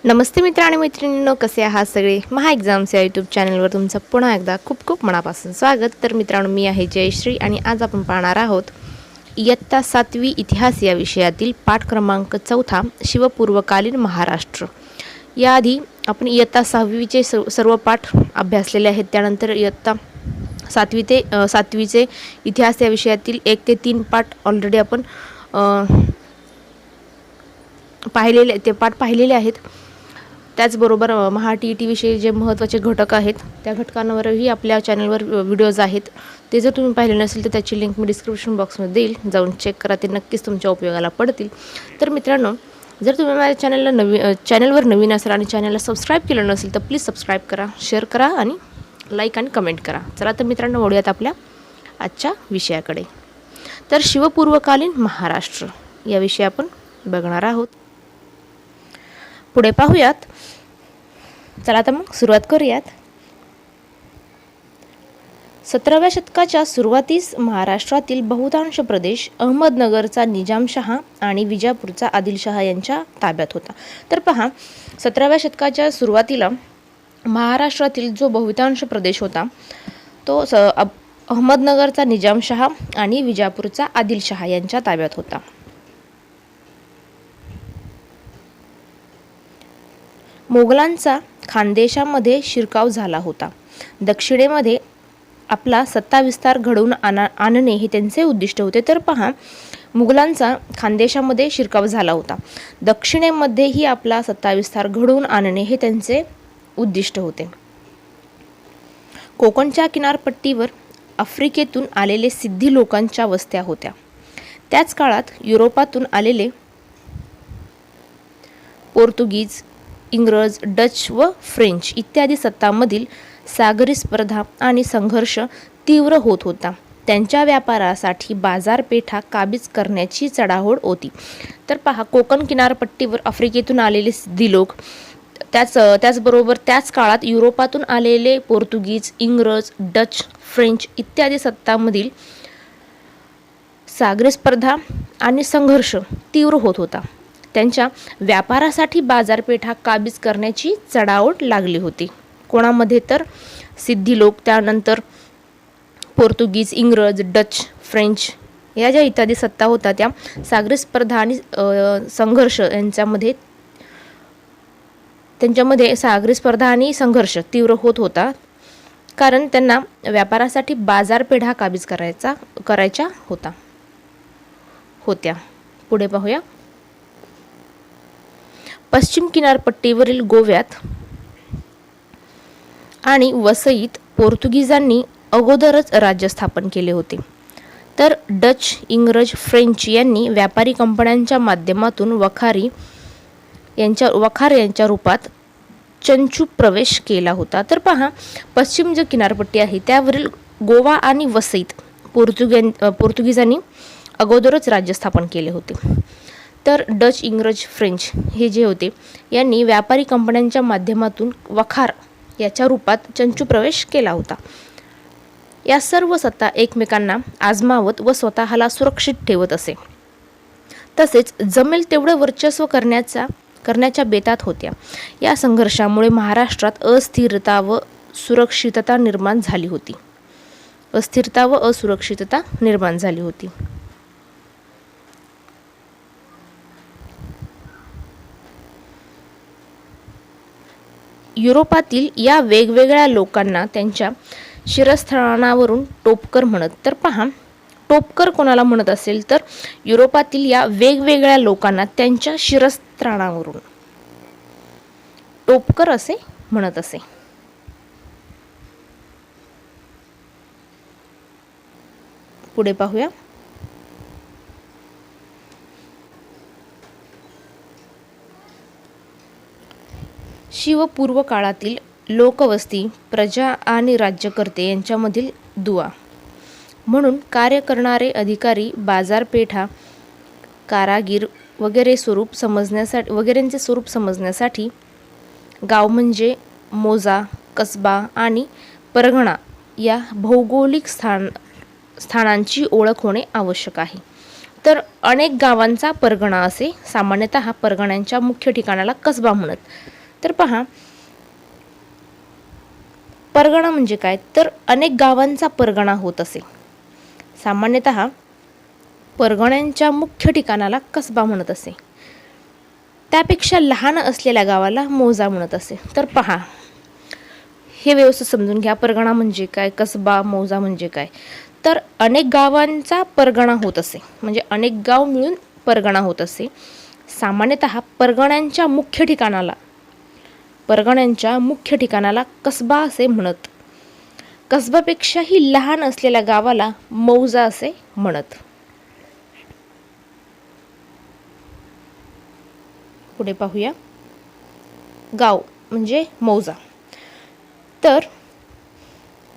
नमस्ते मित्र आणि मैत्रिणींनो, कसे आहात सगळे. महा एक्झाम्स या यूट्यूब चॅनलवर तुमचं पुन्हा एकदा खूप खूप मनापासून स्वागत. तर मित्रांनो, मी आहे जयश्री आणि आज आपण पाहणार आहोत इयत्ता 7वी इतिहास या विषयातील पाठ क्रमांक 4 शिवपूर्वकालीन महाराष्ट्र. याआधी आपण इयत्ता 6वीचे सर्व पाठ अभ्यासलेले आहेत. त्यानंतर इयत्ता 7वीचे इतिहास या विषयातील 1 ते 3 पाठ ऑलरेडी आपण पाहिलेले आहेत. त्याचबरोबर महा TET विषयी जे महत्त्वाचे घटक आहेत त्या घटकांवरही आपल्या चॅनलवर व्हिडिओज आहेत. ते जर तुम्ही पाहिले नसेल तर त्याची लिंक मी डिस्क्रिप्शन बॉक्समध्ये देईल, जाऊन चेक करा, ते नक्कीच तुमच्या उपयोगाला पडतील. तर मित्रांनो, जर तुम्ही माझ्या चॅनलवर नवीन असाल आणि चॅनलला सबस्क्राईब केलं नसेल तर प्लीज सबस्क्राईब करा, शेअर करा आणि लाईक आणि कमेंट करा. चला तर मित्रांनो, वळूयात आपल्या आजच्या विषयाकडे. तर शिवपूर्वकालीन महाराष्ट्र या विषयी आपण बघणार आहोत. पुढे पाहूयात. चला तर मग सुरुवात करूयात. 17व्या शतकाच्या सुरुवातीस महाराष्ट्रातील बहुतांश प्रदेश अहमदनगरचा निजामशहा आणि विजापूरचा आदिलशहा यांच्या ताब्यात होता. तर पहा, 17व्या शतकाच्या सुरुवातीला महाराष्ट्रातील जो बहुतांश प्रदेश होता तो अहमदनगरचा निजामशहा आणि विजापूरचा आदिलशहा यांच्या ताब्यात होता. मोगलांचा खानदेशामध्ये शिरकाव झाला होता. दक्षिणेमध्ये आपला सत्ता विस्तार घडवून आणणे हे त्यांचे उद्दिष्ट होते. तर पहा, मुघलांचा खानदेशामध्ये शिरकाव झाला होता. दक्षिणेमध्येही आपला सत्ता विस्तार घडवून आणणे हे त्यांचे उद्दिष्ट होते. कोकणच्या किनारपट्टीवर आफ्रिकेतून आलेले सिद्धी लोकांच्या वस्त्या होत्या. त्याच काळात युरोपातून आलेले पोर्तुगीज, इंग्रज, डच व फ्रेंच इत्यादी सत्तांमधील सागरी स्पर्धा आणि संघर्ष तीव्र होत होता. त्यांच्या व्यापारासाठी बाजारपेठा काबीज करण्याची चढाओढ होती. तर पहा, कोकण किनारपट्टीवर आफ्रिकेतून आलेले सिद्धी लोक, त्याचबरोबर त्याच काळात युरोपातून आलेले पोर्तुगीज, इंग्रज, डच, फ्रेंच इत्यादी सत्तांमधील सागरी स्पर्धा आणि संघर्ष तीव्र होत होता. त्यांच्या व्यापारासाठी बाजारपेठा काबीज करण्याची चढाओढ लागली होती. कोणामध्ये? तर सिद्धी लोक, त्यानंतर पोर्तुगीज, इंग्रज, डच, फ्रेंच या ज्या इत्यादी सत्ता होत्या त्या सागरी स्पर्धा आणि संघर्ष त्यांच्यामध्ये सागरी स्पर्धा आणि संघर्ष तीव्र होत होता, कारण त्यांना व्यापारासाठी बाजारपेठा काबीज करायच्या होत्या. पुढे पाहूया. पश्चिम किनारपट्टीवरील गोव्यात आणि वसईत पोर्तुगीजांनी अगोदरच राज्य स्थापन केले होते. तर डच, इंग्रज, फ्रेंच यांनी व्यापारी कंपन्यांच्या माध्यमातून वखार यांच्या रूपात चंचू प्रवेश केला होता. तर पहा, पश्चिम जी किनारपट्टी आहे त्यावरील गोवा आणि वसईत पोर्तुगीजांनी अगोदरच राज्य स्थापन केले होते. तर डच, इंग्रज, फ्रेंच हे जे होते यांनी व्यापारी कंपन्यांच्या माध्यमातून वखार याच्या रूपात चंचू प्रवेश केला होता. या सर्व सत्ता एकमेकांना आजमावत व स्वतःला सुरक्षित ठेवत असे. तसेच जमेल तेवढे वर्चस्व करण्याच्या बेतात होत्या. या संघर्षामुळे महाराष्ट्रात अस्थिरता व असुरक्षितता निर्माण झाली होती. युरोपातील या वेगवेगळ्या लोकांना त्यांच्या शिरस्थानावरून टोपकर म्हणत. तर पहा, टोपकर कोणाला म्हणत असेल तर युरोपातील या वेगवेगळ्या लोकांना त्यांच्या शिरस्थानावरून टोपकर असे म्हणत असे. पुढे पाहूया. शिवपूर्व काळातील लोकवस्ती, प्रजा आणि राज्यकर्ते यांच्यामधील दुवा म्हणून कार्य करणारे अधिकारी, बाजारपेठा, कारागीर वगैरेंचे स्वरूप समजण्यासाठी गाव म्हणजे मोजा, कसबा आणि परगणा या भौगोलिक स्थानांची ओळख होणे आवश्यक आहे. तर अनेक गावांचा परगणा असे सामान्यतः परगण्यांच्या मुख्य ठिकाणाला कसबा म्हणत. तर पहा, परगणा म्हणजे काय, तर अनेक गावांचा परगणा होत असे. सामान्यतः परगण्यांच्या मुख्य ठिकाणाला कसबा म्हणत असे. त्यापेक्षा लहान असलेल्या गावाला मौजा म्हणत असे. तर पहा, हे व्यवस्थित समजून घ्या. परगणा म्हणजे काय, कसबा, मौजा म्हणजे काय. तर अनेक गावांचा परगणा होत असे, म्हणजे अनेक गाव मिळून परगणा होत असे. सामान्यतः परगण्यांच्या मुख्य ठिकाणाला कसबा असे म्हणत. कसबापेक्षाही लहान असलेल्या गावाला मौजा असे म्हणत. पुढे पाहूया, गाव म्हणजे मौजा. तर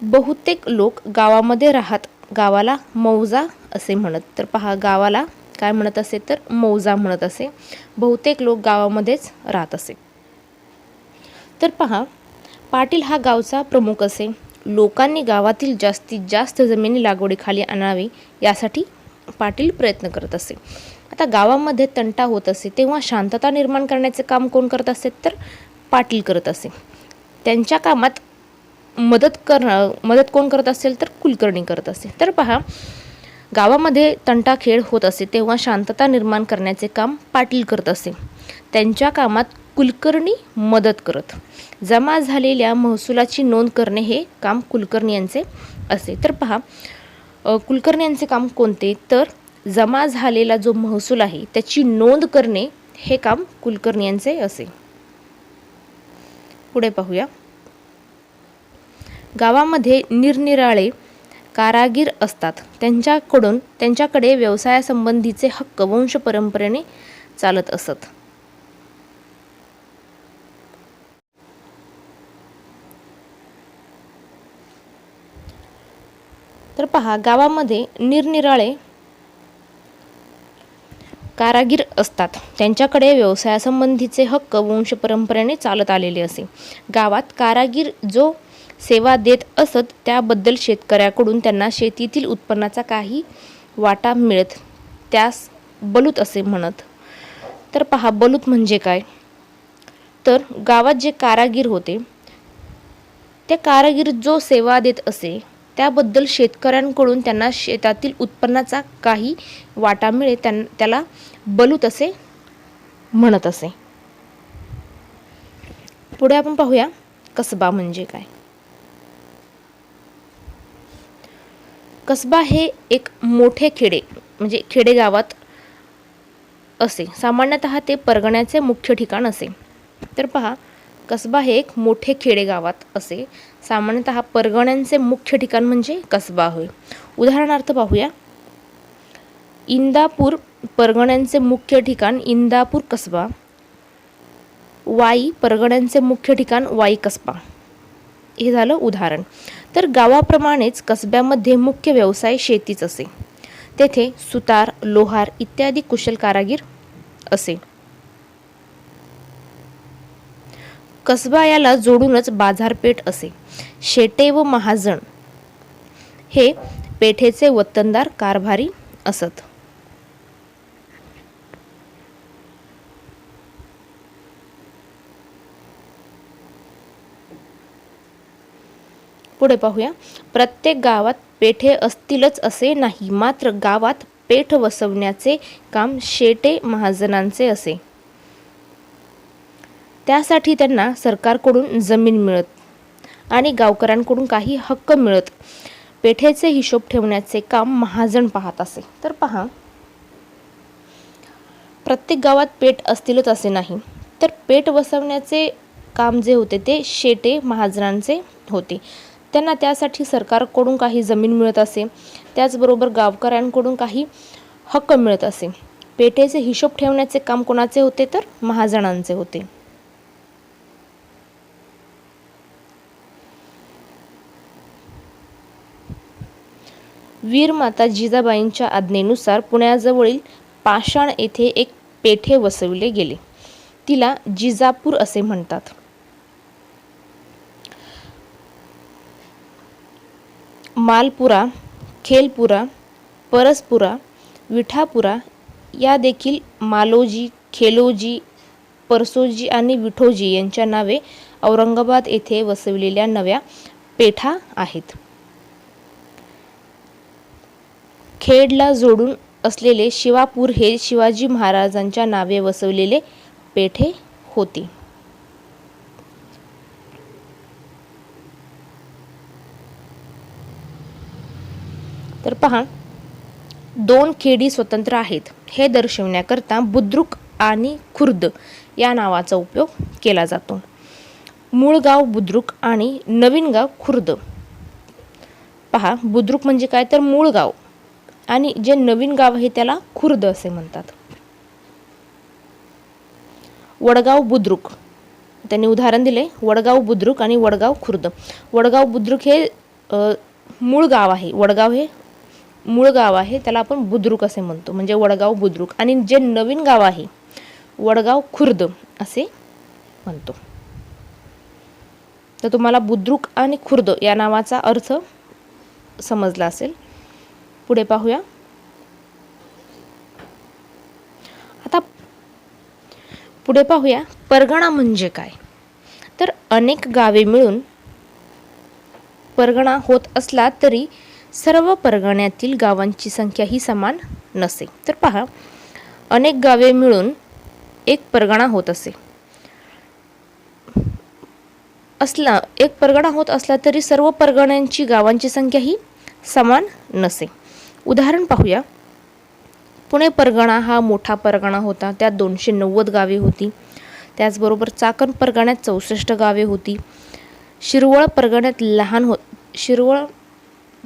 बहुतेक लोक गावामध्ये राहत गावाला मौजा असे म्हणत. तर पहा, गावाला काय म्हणत असे, तर मौजा म्हणत असे. बहुतेक लोक गावामध्येच राहत असे. तर पहा, पाटील हा गावचा प्रमुख असे. लोकांनी गावातील जास्तीत जास्त जमिनी लागवडीखाली आणावी यासाठी पाटील प्रयत्न करत असे. आता गावामध्ये तंटा होत असे तेव्हा शांतता निर्माण करण्याचे काम कोण करत असे, तर पाटील करत असे. त्यांच्या कामात मदत कोण करत असेल, तर कुलकर्णी करत असे. तर पहा, गावामध्ये तंटाखेळ होत असे तेव्हा शांतता निर्माण करण्याचे काम पाटील करत असे. त्यांच्या कामात कुलकर्णी मदत करत. जमा झालेल्या महसुलाची नोंद करणे हे काम कुलकर्णी यांचे असे. तर पहा, कुलकर्णी यांचे काम कोणते, तर जमा झालेला जो महसूल आहे त्याची नोंद करणे हे काम कुलकर्णी यांचे असे. पुढे पाहूया, गावामध्ये निरनिराळे कारागीर असतात. त्यांच्याकडे व्यवसायासंबंधीचे हक्क वंश परंपरेने चालत असत. तर पहा, गावामध्ये निरनिराळे कारागीर असतात. त्यांच्याकडे व्यवसायासंबंधीचे हक्क वंश परंपरेने चालत आलेले असे. गावात कारागीर जो सेवा देत असत त्याबद्दल शेतकऱ्याकडून त्यांना शेतीतील उत्पन्नाचा काही वाटा मिळत. त्यास बलूत असे म्हणत. तर पहा, बलूत म्हणजे काय, तर गावात जे कारागीर होते ते कारागीर जो सेवा देत असे त्याबद्दल शेतकऱ्यांकडून त्यांना शेतातील उत्पन्नाचा काही वाटा मिळे त्याला बलूत असे म्हणत असे. पुढे आपण पाहूया, कसबा म्हणजे काय. कसबा हे एक मोठे खेडे म्हणजे खेडेगावात असे. सामान्यतः ते परगण्याचे मुख्य ठिकाण असे. तर पहा, कसबा हे एक मोठे खेडेगावात असे. सामान्यतः परगण्यांचे मुख्य ठिकाण म्हणजे कसबा होय. उदाहरणार्थ पाहूया, इंदापूर परगण्यांचे मुख्य ठिकाण इंदापूर कसबा. वाई परगण्यांचे मुख्य ठिकाण वाई कसबा. हे झालं उदाहरण. तर गावाप्रमाणेच कसब्यामध्ये मुख्य व्यवसाय शेतीच असे. तेथे सुतार, लोहार इत्यादी कुशल कारागीर असे. कसबा याला जोडूनच बाजारपेठ असे. शेटे व महाजन हे पेठेचे वतनदार कारभारी असत. पुढे पाहूया, प्रत्येक गावात पेठे असतीलच असे नाही, मात्र गावात पेठ वसवण्याचे काम शेटे महाजनांचे असे. त्यासाठी त्यांना सरकारकडून जमीन मिळत आणि गावकऱ्यांकडून काही हक्क मिळत. पेठेचे हिशोब ठेवण्याचे काम महाजन पाहत असे. तर पहा, प्रत्येक गावात पेठ असतीलच असे नाही, तर पेठ वसवण्याचे काम जे होते ते शेटे महाजनांचे होते. त्यांना त्यासाठी सरकारकडून काही जमीन मिळत असे, त्याचबरोबर गावकऱ्यांकडून काही हक्क मिळत असे. पेठेचे हिशोब ठेवण्याचे काम कोणाचे होते, तर महाजनांचे होते. वीरमाता जिजाबाईंच्या आज्ञेनुसार पुण्याजवळील पाषाण येथे एक पेठे वसविले गेले. तिला जिजापूर असे म्हणतात. मालपुरा, खेलपुरा, परसपुरा, विठापुरा या देखील मालोजी, खेलोजी, परसोजी आणि विठोजी यांच्या नावे औरंगाबाद येथे वसविलेल्या नव्या पेठा आहेत. खेडला जोडून असलेले शिवापूर हे शिवाजी महाराजांच्या नावे वसवलेले पेठे होते. तर पहा, दोन खेडी स्वतंत्र आहेत हे दर्शवण्याकरता बुद्रुक आणि खुर्द या नावाचा उपयोग केला जातो. मूळ गाव बुद्रुक आणि नवीन गाव खुर्द. पहा, बुद्रुक म्हणजे काय तर मूळ गाव आणि जे नवीन गाव आहे त्याला खुर्द असे म्हणतात. वडगाव बुद्रुक, त्यांनी उदाहरण दिले वडगाव बुद्रुक आणि वडगाव खुर्द. वडगाव बुद्रुक हे मूळ गाव आहे. वडगाव हे मूळ गाव आहे, त्याला आपण बुद्रुक असे म्हणतो, म्हणजे वडगाव बुद्रुक. आणि जे नवीन गाव आहे वडगाव खुर्द असे म्हणतो. तर तुम्हाला बुद्रुक आणि खुर्द या नावाचा अर्थ समजला असेल. पुढे पाहूया. आता पुढे पाहूया परगणा म्हणजे काय. तर अनेक गावे मिळून परगणा होत असला तरी सर्व परगण्यातील गावांची संख्या ही समान नसे. तर पहा, अनेक गावे मिळून एक परगणा होत एक परगणा होत असला तरी सर्व परगण्यांची गावांची संख्या ही समान नसे. उदाहरण पाहूया. पुणे परगणा हा मोठा परगणा होता, त्यात 290 गावे होती. त्याचबरोबर चाकण परगण्यात 64 गावे होती. शिरवळ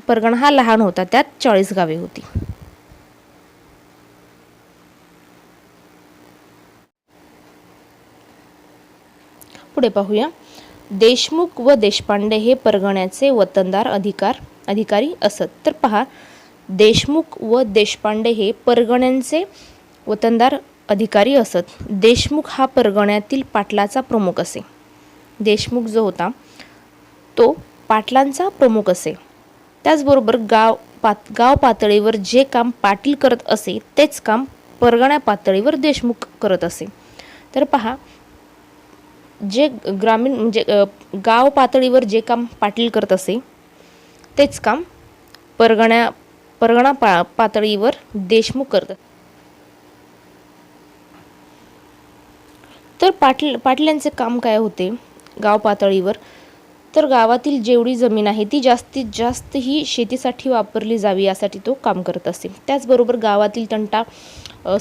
परगणा हा लहान होता, त्यात 40 गावे होती. पुढे पाहूया. देशमुख व देशपांडे हे परगण्याचे वतनदार अधिकारी असत. तर पहा, देशमुख व देशपांडे हे परगण्यांचे वतनदार अधिकारी असत. देशमुख हा परगण्यातील पाटलाचा प्रमुख असे. देशमुख जो होता तो पाटलांचा प्रमुख असे. त्याचबरोबर गाव पातळीवर जे काम पाटील करत असे तेच काम परगण्या पातळीवर देशमुख करत असे. तर पहा, जे ग्रामीण म्हणजे गाव पातळीवर जे काम पाटील करत असे तेच काम परगणा पातळीवर देशमुख करतात. तर पाटलांचे काम काय होते गाव पातळीवर. तर गावातील जेवढी जमीन आहे ती जास्तीत जास्त ही शेतीसाठी वापरली जावी यासाठी तो काम करत असे. त्याचबरोबर गावातील तंटा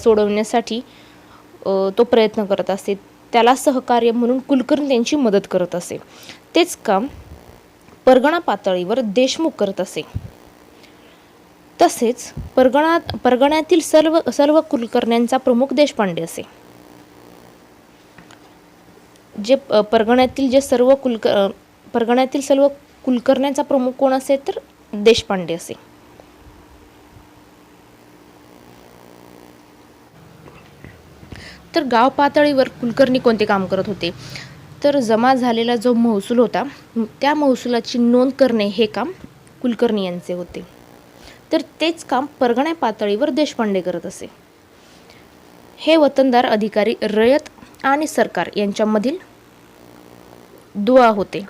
सोडवण्यासाठी तो प्रयत्न करत असे. त्याला सहकार्य म्हणून कुलकर्णी त्यांची मदत करत असे. तेच काम परगणा पातळीवर देशमुख करत असे. तसेच परगण्यातील सर्व कुलकर्ण्यांचा प्रमुख देशपांडे असे. जे परगण्यातील सर्व कुलकर्ण्यांचा प्रमुख कोण असे तर देशपांडे असे. तर गाव पातळीवर कुलकर्णी कोणते काम करत होते तर जमा झालेला जो महसूल होता त्या महसुलाची नोंद करणे हे काम कुलकर्णी यांचे होते. तर तेच काम परगण्या पातळीवर देशपांडे करत असे. हे वतनदार अधिकारी रयत आणि सरकार यांच्यामधील दुवा होते.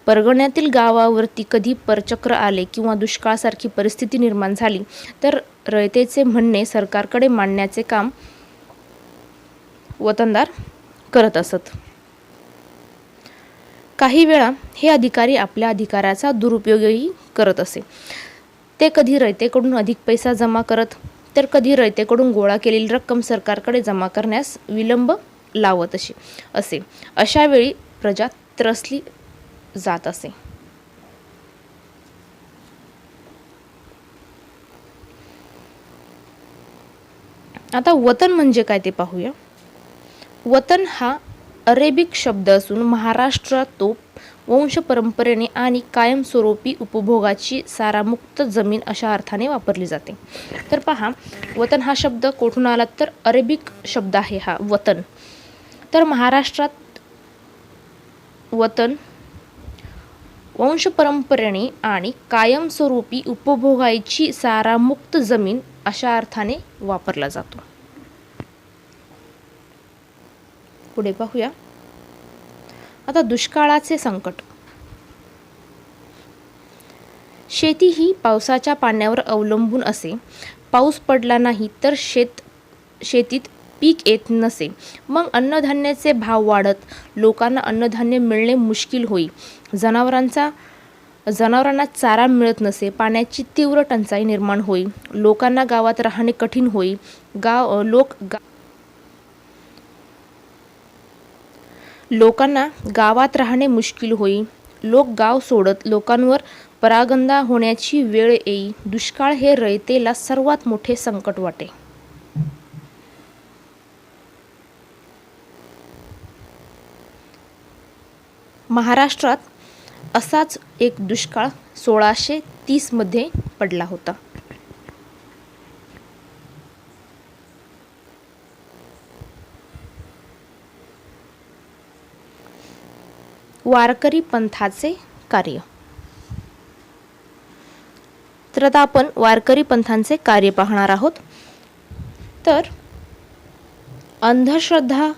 परगण्यातील गावावरती कधी परचक्र आले किंवा दुष्काळासारखी परिस्थिती निर्माण झाली तर रयतेचे म्हणणे सरकारकडे मांडण्याचे काम वतनदार करत असत. काही वेळा हे अधिकारी आपल्या अधिकाराचा दुरुपयोगही करत असे. ते कधी रयतेकडून अधिक पैसा जमा करत तर कधी रयतेकडून गोळा केलेली रक्कम सरकारकडे जमा करण्यास विलंब लावत असे. अशा वेळी प्रजा त्रसली जात असे. आता वतन म्हणजे काय ते पाहूया. वतन हा अरेबिक शब्द असून महाराष्ट्रात तो वंश परंपरेने आणि कायमस्वरूपी उपभोगाची सारामुक्त जमीन अशा अर्थाने वापरली जाते. तर पहा, वतन हा शब्द कोठून आला तर अरेबिक शब्द आहे हा वतन. तर महाराष्ट्रात वतन वंश परंपरेने आणि कायमस्वरूपी उपभोगाची सारामुक्त जमीन अशा अर्थाने वापरला जातो. पुढे पाहूया. आता दुष्काळाचे संकट. शेती ही पावसाच्या पाण्यावर अवलंबून असे. पाऊस पडला नाही तर शेतीत पीक येत नसे. मग अन्नधान्याचे भाव वाढत लोकांना अन्नधान्य मिळणे मुश्किल होई. जनावरांना चारा मिळत नसे. पाण्याची तीव्र टंचाई निर्माण होई. लोकांना गावात राहणे कठीण होई. लोकांना गावात राहणे मुश्किल होई. लोक गाव सोडत लोकांवर परागंदा होण्याची वेळ येई. दुष्काळ हे रयतेला सर्वात मोठे संकट वाटे. महाराष्ट्रात असाच एक दुष्काळ 1630 मध्ये पडला होता. वारकरी पंथाचे कार्य. तर आता आपण वारकरी पंथांचे कार्य पाहणार आहोत. तर अंधश्रद्धा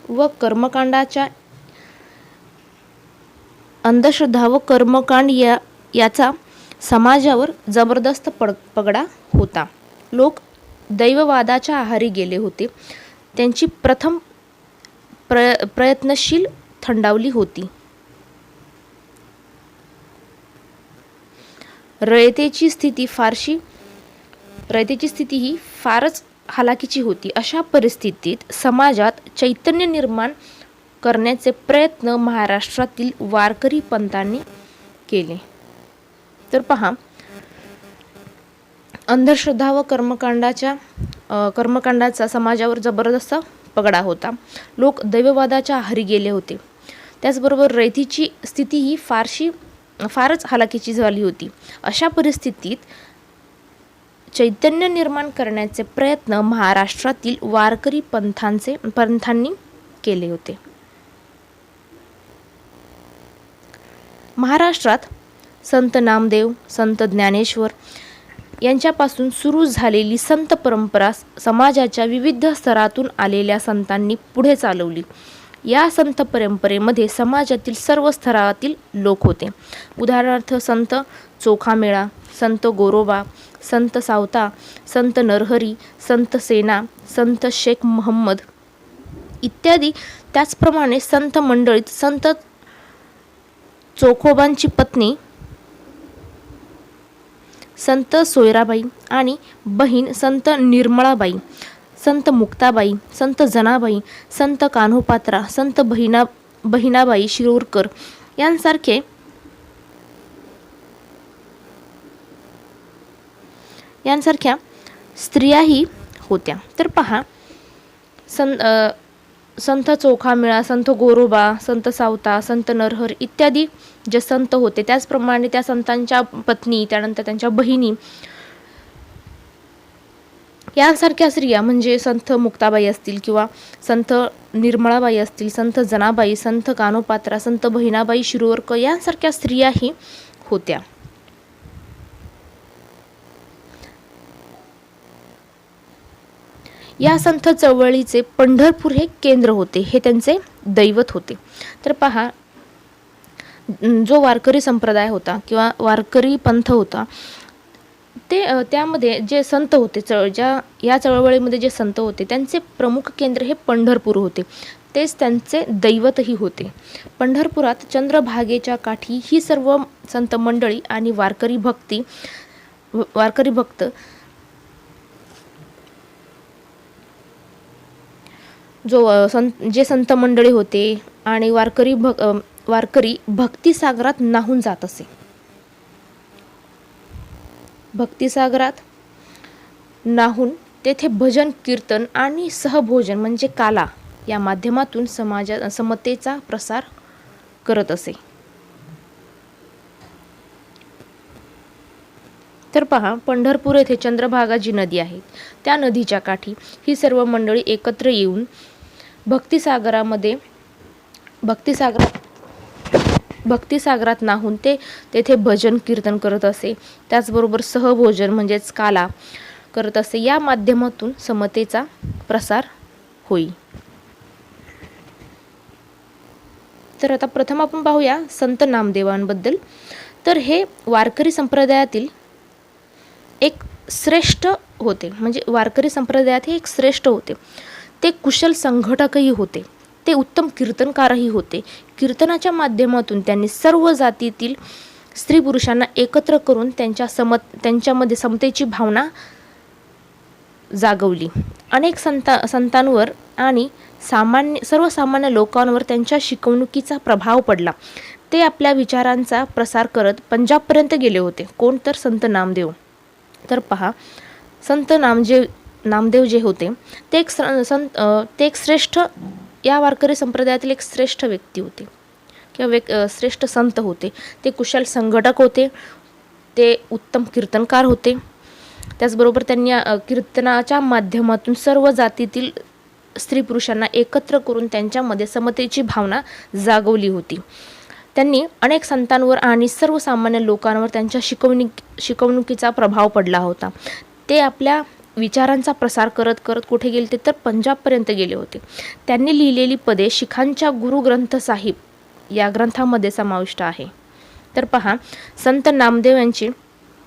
व कर्मकांड याचा समाजावर जबरदस्त पगडा होता. लोक दैववादाच्या आहारी गेले होते. त्यांची प्रथम प्रयत्नशील थंडावली होती. रयतेची स्थिती ही फारच हालाकीची होती. अशा परिस्थितीत समाजात चैतन्य निर्माण करण्याचे प्रयत्न महाराष्ट्रातील वारकरी पंथांनी केले. तर पहा, अंधश्रद्धा व कर्मकांडाचा समाजावर जबरदस्त पगडा होता. लोक दैववादाच्या आहारी गेले होते. त्याचबरोबर रयतेची स्थिती ही फारच हालाकीची झाली होती. अशा परिस्थितीत चैतन्य निर्माण करण्याचे प्रयत्न महाराष्ट्रातील वारकरी पंथांनी केले होते. महाराष्ट्रात संत नामदेव, संत ज्ञानेश्वर यांच्यापासून सुरू झालेली संत परंपरा समाजाच्या विविध स्तरातून आलेल्या संतांनी पुढे चालवली. या संत परंपरेमध्ये समाजातील सर्व स्तरातील लोक होते. उदाहरणार्थ संत चोखामेळा, संत गोरोबा, संत सावता, संत नरहरी, संत सेना, संत शेख महम्मद इत्यादी. त्याचप्रमाणे संत मंडळीत संत चोखोबांची पत्नी संत सोयराबाई आणि बहीण संत निर्मळाबाई, संत मुक्ताबाई, संत जनाबाई, संत कान्होपात्रा, संत बहिणाबाई शिरूरकर यांसारख्या स्त्रियाही होत्या. तर पहा, संत चोखामेळा, संत गोरोबा, संत सावता, संत नरहर इत्यादी जे संत होते, त्याचप्रमाणे त्या संतांच्या पत्नी, त्यानंतर त्यांच्या बहिणी यांसारख्या स्त्रिया म्हणजे संत मुक्ताबाई असतील किंवा संत निर्मळाबाई असतील, संत जनाबाई, संत कान्होपात्रा, संत बहिणाबाई शिरूरकर यांसारख्या स्त्रियाही होत्या. या संत चळवळीचे पंढरपूर हे केंद्र होते. हे त्यांचे दैवत होते. तर पहा, जो वारकरी संप्रदाय होता किंवा वारकरी पंथ होता, त्यामध्ये जे संत होते, या चळवळीमध्ये जे संत होते त्यांचे प्रमुख केंद्र हे पंढरपूर होते. तेच त्यांचे दैवतही होते. पंढरपुरात चंद्रभागेच्या काठी ही सर्व संत मंडळी आणि वारकरी भक्त जे संत मंडळी होते आणि वारकरी भक्तिसागरात न्हाऊन जात असे. भक्तिसागरात न्हाऊन तेथे भजन, कीर्तन आणि सहभोजन म्हणजे काला या माध्यमातून समतेचा प्रसार करत असे. तर पहा, पंढरपूर येथे चंद्रभागा जी नदी आहे, त्या नदीच्या काठी ही सर्व मंडळी एकत्र येऊन भक्तिसागरात न्हाऊन तेथे भजन कीर्तन करत असे. त्याचबरोबर सहभोजन म्हणजेच काला करत असे. या माध्यमातून समतेचा प्रसार होई. तर आता प्रथम आपण पाहूया संत नामदेवांबद्दल. तर हे वारकरी संप्रदायातील एक श्रेष्ठ होते. म्हणजे वारकरी संप्रदायात हे एक श्रेष्ठ होते. ते कुशल संघटकही होते. ते उत्तम कीर्तनकारही होते. कीर्तनाच्या माध्यमातून त्यांनी सर्व जातीतील स्त्री पुरुषांना एकत्र करून त्यांच्यामध्ये समतेची भावना जागवली. अनेक संतांवर आणि सर्वसामान्य लोकांवर त्यांच्या शिकवणुकीचा प्रभाव पडला. ते आपल्या विचारांचा प्रसार करत पंजाबपर्यंत गेले होते. कोण? तर संत नामदेव. तर पहा, संत नामदेव जे होते ते एक श्रेष्ठ, या वारकरी संप्रदायातील एक श्रेष्ठ व्यक्ती होते किंवा श्रेष्ठ संत होते. ते कुशल संघटक होते. ते उत्तम कीर्तनकार होते. त्याचबरोबर त्यांनी कीर्तनाच्या माध्यमातून सर्व जातीतील स्त्री पुरुषांना एकत्र करून त्यांच्यामध्ये समतेची भावना जागवली होती. त्यांनी अनेक संतांवर आणि सर्वसामान्य लोकांवर त्यांच्या शिकवणुकीचा प्रभाव पडला होता. ते आपल्या विचारांचा प्रसार करत करत कुठे गेले ते तर पंजाबपर्यंत गेले होते. त्यांनी लिहिलेली पदे शिखांच्या गुरु ग्रंथ साहिब या ग्रंथामध्ये समाविष्ट आहे. तर पहा, संत नामदेव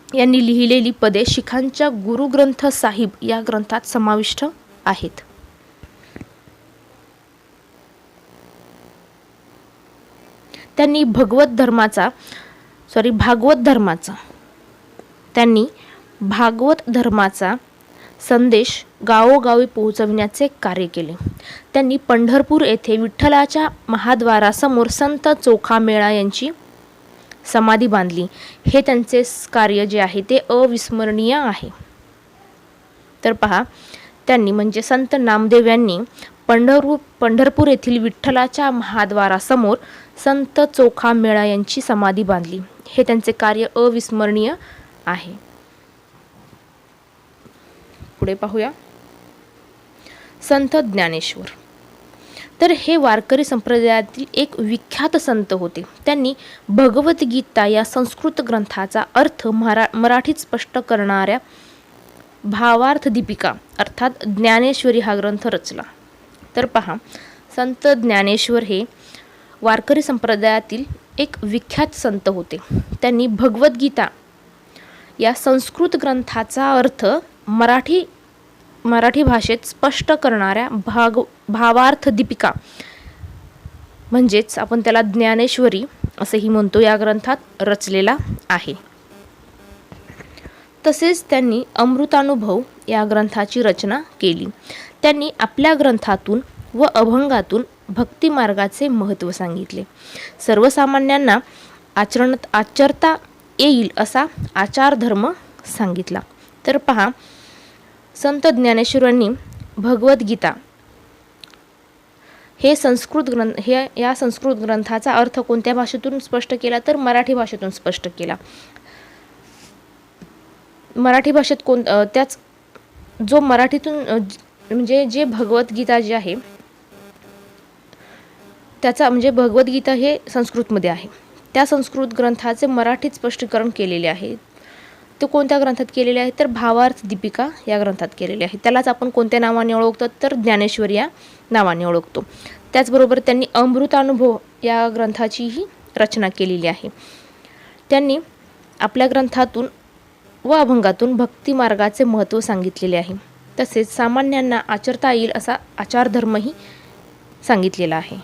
यांनी लिहिलेली पदे शिखांच्या गुरु ग्रंथ साहिब या ग्रंथात समाविष्ट आहेत. त्यांनी भागवत धर्माचा संदेश गावोगावी पोहोचविण्याचे कार्य केले. त्यांनी पंढरपूर येथे विठ्ठलाच्या महाद्वारासमोर संत चोखामेळा यांची समाधी बांधली. हे त्यांचे कार्य जे आहे ते अविस्मरणीय आहे. तर पहा, त्यांनी म्हणजे संत नामदेव यांनी पंढरपूर येथील विठ्ठलाच्या महाद्वारासमोर संत चोखामेळा यांची समाधी बांधली. हे त्यांचे कार्य अविस्मरणीय आहे. पुढे पाहूया संत ज्ञानेश्वर. तर हे वारकरी संप्रदायातील एक विख्यात संत होते. त्यांनी भगवद्गीता या संस्कृत ग्रंथाचा अर्थ मराठीत स्पष्ट करणाऱ्या भावार्थ दीपिका अर्थात ज्ञानेश्वरी हा ग्रंथ रचला. तर पहा, संत ज्ञानेश्वर हे वारकरी संप्रदायातील एक विख्यात संत होते. त्यांनी भगवद्गीता या संस्कृत ग्रंथाचा अर्थ मराठी भाषेत स्पष्ट करणाऱ्या भावार्थ दीपिका म्हणजेच आपण त्याला ज्ञानेश्वरी असेही म्हणतो या ग्रंथात रचलेला आहे. तसेच त्यांनी अमृतानुभव या ग्रंथाची रचना केली. त्यांनी आपल्या ग्रंथातून व अभंगातून भक्ती मार्गाचे महत्त्व सांगितले. सर्वसामान्यांना आचरता येईल असा आचार धर्म सांगितला. तर पहा, संत ज्ञानेश्वरांनी भगवद्गीता या संस्कृत ग्रंथाचा अर्थ कोणत्या भाषेतून स्पष्ट केला तर मराठी भाषेतून स्पष्ट केला. मराठी भाषेत त्याच जो मराठीतून म्हणजे जे भगवद्गीता जी आहे त्याचा म्हणजे भगवद्गीता हे संस्कृतमध्ये आहे. त्या संस्कृत ग्रंथाचे मराठीत स्पष्टीकरण केलेले आहे. ते कोणत्या ग्रंथात केलेले आहे तर भावार्थ दीपिका या ग्रंथात केलेले आहे. त्यालाच आपण कोणत्या नावाने ओळखतो तर ज्ञानेश्वरी या नावाने ओळखतो. त्याचबरोबर त्यांनी अमृतानुभव या ग्रंथाचीही रचना केलेली आहे. त्यांनी आपल्या ग्रंथातून व अभंगातून भक्ती मार्गाचे महत्त्व सांगितलेले आहे. तसेच सामान्यांना आचरता येईल असा आचारधर्मही सांगितलेला आहे.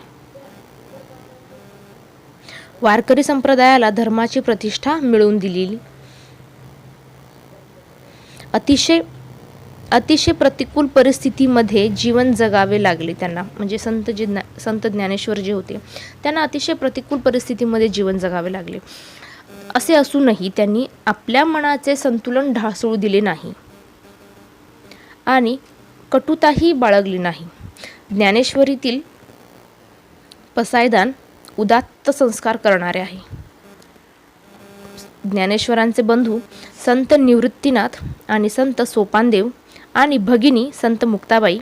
वारकरी संप्रदायाला धर्माची प्रतिष्ठा मिळवून दिलेली. अतिशय प्रतिकूल परिस्थितीमध्ये जीवन जगावे लागले त्यांना. म्हणजे संत ज्ञानेश्वर जे होते त्यांना अतिशय प्रतिकूल परिस्थितीमध्ये जीवन जगावे लागले. असे असूनही त्यांनी आपल्या मनाचे संतुलन ढासळू दिले नाही आणि कटुताही बाळगली नाही. ज्ञानेश्वरीतील पसायदान उदात्त संस्कार करणारे आहे. ज्ञानेश्वरांचे बंधू संत निवृत्तीनाथ आणि संत सोपानदेव आणि भगिनी संत मुक्ताबाई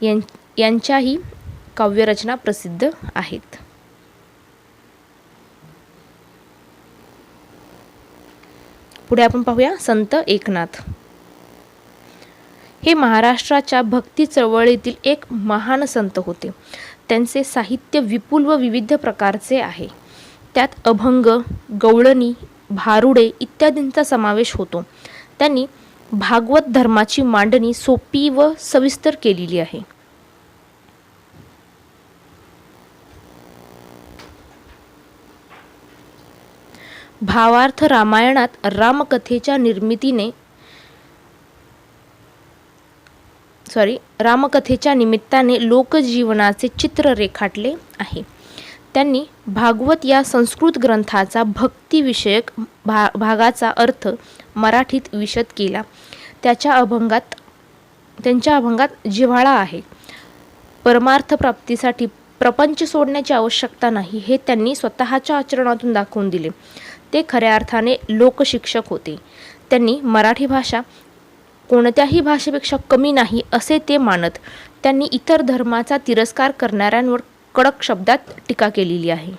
यांच्याही काव्यरचना प्रसिद्ध आहेत. पुढे आपण पाहूया संत एकनाथ. हे महाराष्ट्राच्या भक्ती चळवळीतील एक महान संत होते. त्यांचे साहित्य विपुल व विविध प्रकारचे आहे. त्यात अभंग, गवळणी, भारुडे इत्यादींचा समावेश होतो. त्यांनी भागवत धर्माची मांडणी सोपी व सविस्तर केलेली आहे. भावार्थ रामायणात रामकथेच्या निमित्ताने लोकजीवनाचे चित्र रेखाटले आहे. त्यांनी भागवत या संस्कृत ग्रंथाचा भक्तिविषयक भागाचा अर्थ मराठीत विशद केला. त्यांच्या अभंगात जिव्हाळा आहे. परमार्थ प्राप्तीसाठी प्रपंच सोडण्याची आवश्यकता नाही हे त्यांनी स्वतःच्या आचरणातून दाखवून दिले. ते खऱ्या अर्थाने लोकशिक्षक होते. त्यांनी मराठी भाषा कोणत्याही भाषेपेक्षा कमी नाही असे ते मानत. त्यांनी इतर धर्माचा तिरस्कार करणाऱ्यांवर कडक शब्दात टीका केलेली आहे.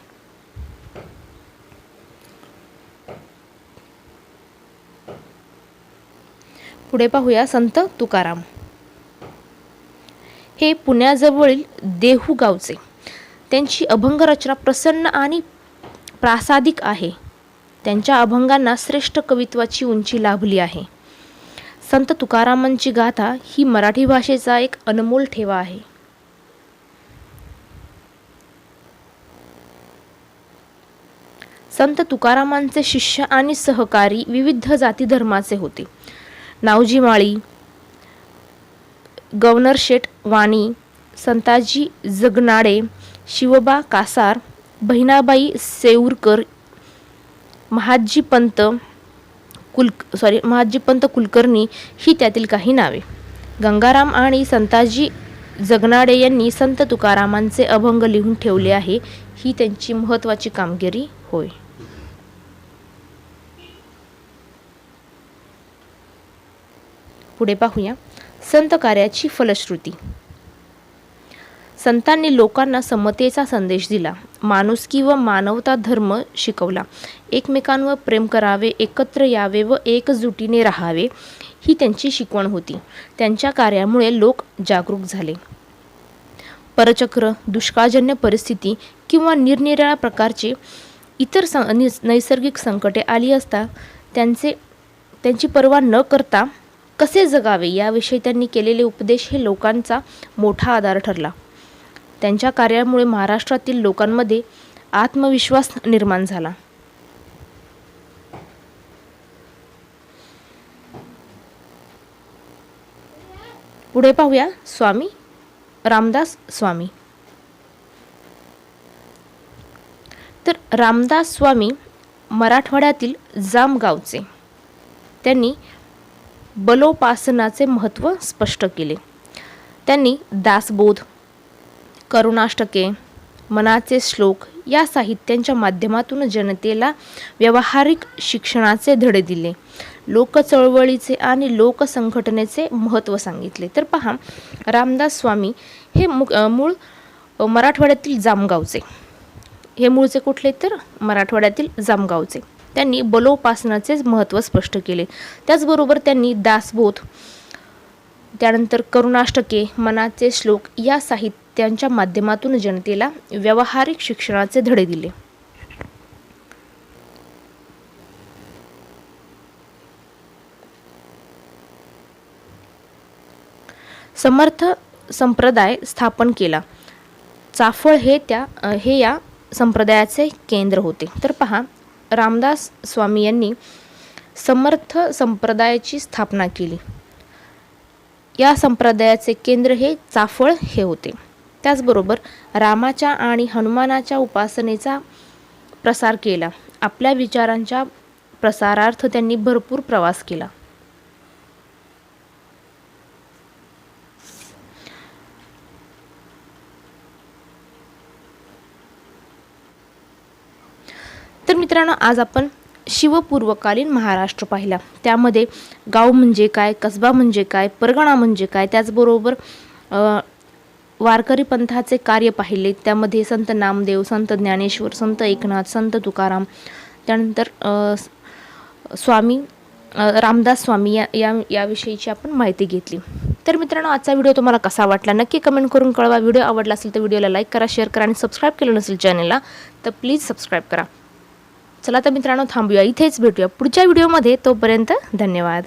पुढे पाहूया संत तुकाराम. हे पुण्याजवळील देहू गावचे. त्यांची अभंग रचना प्रसन्न आणि प्रासादिक आहे. त्यांच्या अभंगांना श्रेष्ठ कवित्वाची उंची लाभली आहे. संत तुकारामांची गाथा ही मराठी भाषेचा एक अनमोल ठेवा आहे. संत तुकारामांचे शिष्य आणि सहकारी विविध जाती धर्माचे होते. नावजी माळी, गव्हर्नर वाणी, संताजी जगनाडे, शिवबा कासार, बहिणाबाई सेऊरकर, महाजी पंत कुलकर्णी ही त्यातील काही नावे. गंगाराम आणि संताजी जगनाडे यांनी संत तुकारामांचे अभंग लिहून ठेवले आहे. ही त्यांची महत्त्वाची कामगिरी होय. पुढे पाहूया संत कार्याची फलश्रुती. संतांनी लोकांना समतेचा संदेश दिला. माणुसकी व मानवता धर्म शिकवला. एकमेकांवर प्रेम करावे, एकत्र यावे व एकजुटीने राहावे ही त्यांची शिकवण होती. त्यांच्या कार्यामुळे लोक जागरूक झाले. परचक्र, दुष्काळजन्य परिस्थिती किंवा निरनिराळ्या प्रकारचे इतर नैसर्गिक संकटे आली असता त्यांची पर्वा न करता कसे जगावे याविषयी त्यांनी केलेले उपदेश हे लोकांचा मोठा आधार ठरला. त्यांच्या कार्यामुळे महाराष्ट्रातील लोकांमध्ये आत्मविश्वास निर्माण झाला. पुढे पाहूया स्वामी रामदास स्वामी. तर रामदास स्वामी मराठवाड्यातील जामगावचे. त्यांनी बलोपासनाचे महत्त्व स्पष्ट केले. त्यांनी दासबोध, करुणाष्टके, मनाचे श्लोक या साहित्यांच्या माध्यमातून जनतेला व्यावहारिक शिक्षणाचे धडे दिले. लोकचळवळीचे आणि लोकसंघटनेचे महत्त्व सांगितले. तर पहा, रामदास स्वामी हे मूळ मराठवाड्यातील जामगावचे. हे मूळचे कुठले तर मराठवाड्यातील जामगावचे. त्यांनी बलोपासनाचे महत्त्व स्पष्ट केले. त्याचबरोबर त्यांनी दासबोध, त्यानंतर करुणाष्टके, मनाचे श्लोक या साहित्यांच्या माध्यमातून जनतेला व्यावहारिक शिक्षणाचे धडे दिले. समर्थ संप्रदाय स्थापन केला. चाफळ हे या संप्रदायाचे केंद्र होते. तर पहा, रामदास स्वामी यांनी समर्थ संप्रदायाची स्थापना केली. या संप्रदायाचे केंद्र हे चाफळ हे होते. त्याचबरोबर रामाच्या आणि हनुमानाच्या उपासनेचा प्रसार केला. आपल्या विचारांच्या प्रसारार्थ त्यांनी भरपूर प्रवास केला. तर मित्रांनो, आज आपण शिवपूर्वकालीन महाराष्ट्र पाहिला. त्यामध्ये गाव म्हणजे काय, कसबा म्हणजे काय, परगणा म्हणजे काय, त्याचबरोबर वारकरी पंथाचे कार्य पाहिले. त्यामध्ये संत नामदेव, संत ज्ञानेश्वर, संत एकनाथ, संत तुकाराम, त्यानंतर स्वामी रामदास स्वामी याविषयीची आपण माहिती घेतली. तर मित्रांनो, आजचा व्हिडिओ तुम्हाला कसा वाटला नक्की कमेंट करून कळवा. व्हिडिओ आवडला असेल तर व्हिडिओला लाईक करा, शेअर करा आणि सबस्क्राईब केलं नसेल चॅनलला तर प्लीज सबस्क्राईब करा. चला तर मित्रांनो, थांबूया इथेच, भेटूया पुढच्या व्हिडिओमध्ये. तोपर्यंत धन्यवाद.